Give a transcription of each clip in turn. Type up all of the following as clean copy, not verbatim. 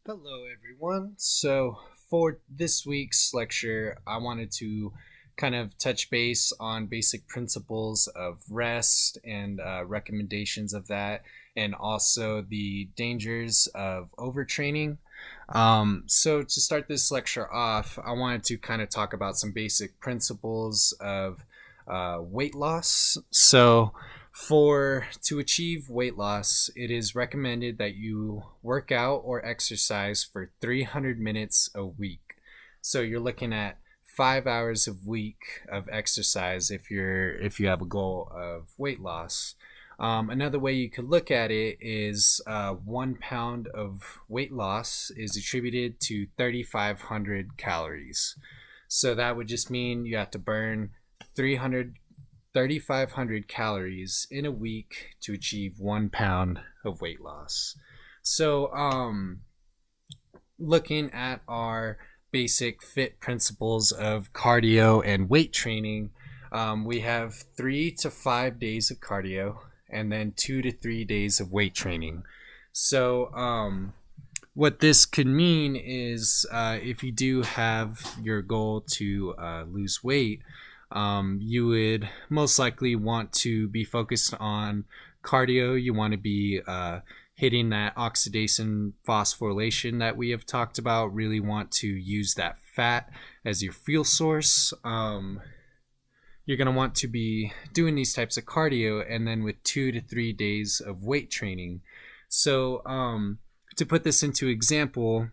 Hello, everyone. So, for this week's lecture, I wanted to kind of touch base on basic principles of rest and recommendations of that, and also the dangers of overtraining. So, to start this lecture off, I wanted to kind of talk about some basic principles of weight loss. So, for to achieve weight loss, it is recommended that you work out or exercise for 300 minutes a week. So you're looking at 5 hours a week of exercise if you have a goal of weight loss. Another way you could look at it is 1 pound of weight loss is attributed to 3,500 calories. So that would just mean you have to burn 3,500 calories in a week to achieve 1 pound of weight loss. So, looking at our basic fit principles of cardio and weight training, we have 3 to 5 days of cardio and then 2 to 3 days of weight training. So, what this could mean is if you do have your goal to lose weight, you would most likely want to be focused on cardio. You want to be hitting that oxidation phosphorylation that we have talked about. Really want to use that fat as your fuel source. You're going to want to be doing these types of cardio and then with 2 to 3 days of weight training. So, to put this into example,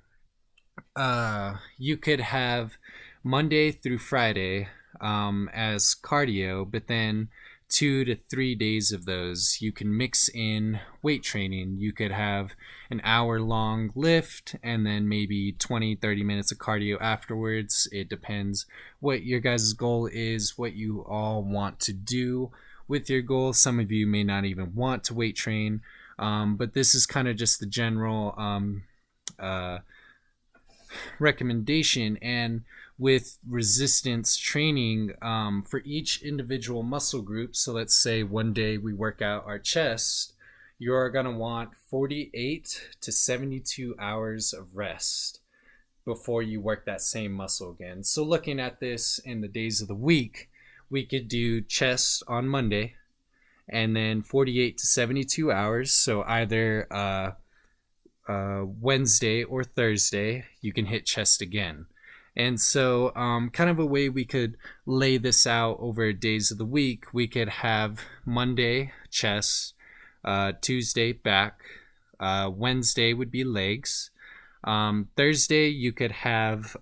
you could have Monday through Friday as cardio, but then 2 to 3 days of those you can mix in weight training. You could have an hour long lift and then maybe 20-30 minutes of cardio afterwards. It depends what your guys' goal is, what you all want to do with your goal. Some of you may not even want to weight train, but this is kind of just the general recommendation. And with resistance training, for each individual muscle group, so let's say one day we work out our chest, you're going to want 48 to 72 hours of rest before you work that same muscle again. So looking at this in the days of the week, we could do chest on Monday and then 48 to 72 hours. So either Wednesday or Thursday, you can hit chest again. And so, kind of a way we could lay this out over days of the week, we could have Monday chest, Tuesday back, Wednesday would be legs. Thursday, you could have,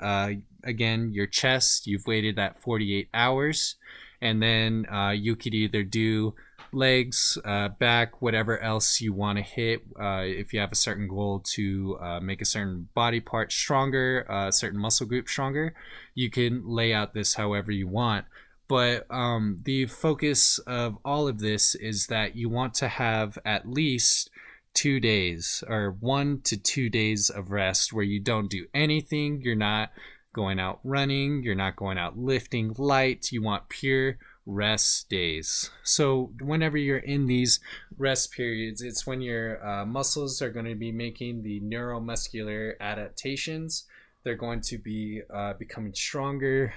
again, your chest. You've waited that 48 hours. And then you could either do legs, back, whatever else you want to hit. If you have a certain goal to make a certain body part stronger, a certain muscle group stronger, you can lay out this however you want. But the focus of all of this is that you want to have at least 2 days or 1 to 2 days of rest where you don't do anything. You're not going out running, you're not going out lifting light. You want pure rest days. So whenever you're in these rest periods, it's when your muscles are going to be making the neuromuscular adaptations. They're going to be becoming stronger,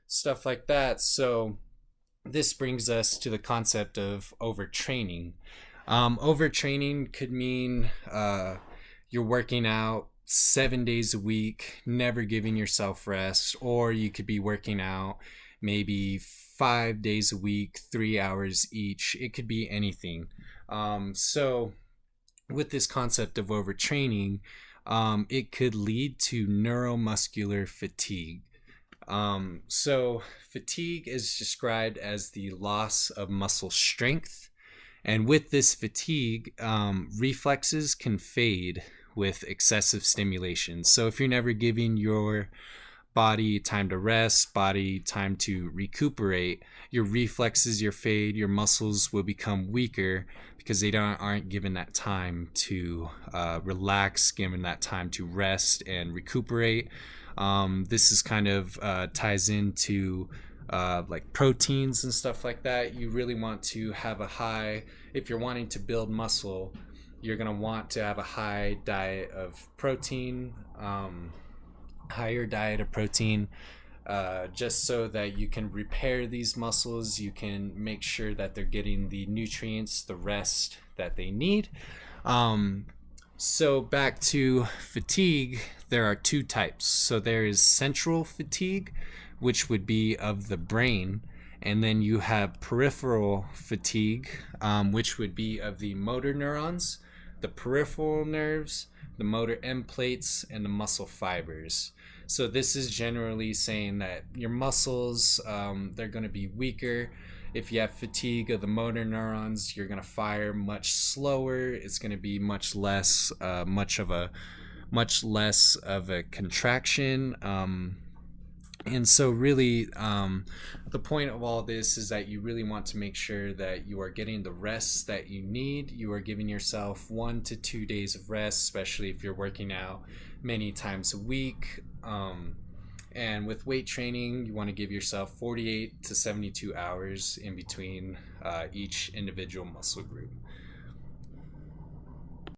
stuff like that. So this brings us to the concept of overtraining. Overtraining could mean you're working out 7 days a week, never giving yourself rest, or you could be working out maybe 5 days a week, 3 hours each. It could be anything. So with this concept of overtraining, it could lead to neuromuscular fatigue. So fatigue is described as the loss of muscle strength. And with this fatigue, reflexes can fade with excessive stimulation. So if you're never giving your body time to rest, body time to recuperate, your reflexes, your fade, your muscles will become weaker because they aren't given that time to relax, given that time to rest and recuperate. This is kind of ties into like proteins and stuff like that. You really want to have a high, if you're wanting to build muscle, You're going to want to have a high diet of protein, higher diet of protein, just so that you can repair these muscles. You can make sure that they're getting the nutrients, the rest that they need. So back to fatigue, there are two types. So there is central fatigue, which would be of the brain, and then you have peripheral fatigue, which would be of the motor neurons, the peripheral nerves, the motor end plates, and the muscle fibers. So this is generally saying that your muscles, they're going to be weaker. If you have fatigue of the motor neurons, you're going to fire much slower. It's going to be much less of a contraction. And so really, the point of all this is that you really want to make sure that you are getting the rest that you need. You are giving yourself 1 to 2 days of rest, especially if you're working out many times a week. And with weight training, you want to give yourself 48 to 72 hours in between each individual muscle group.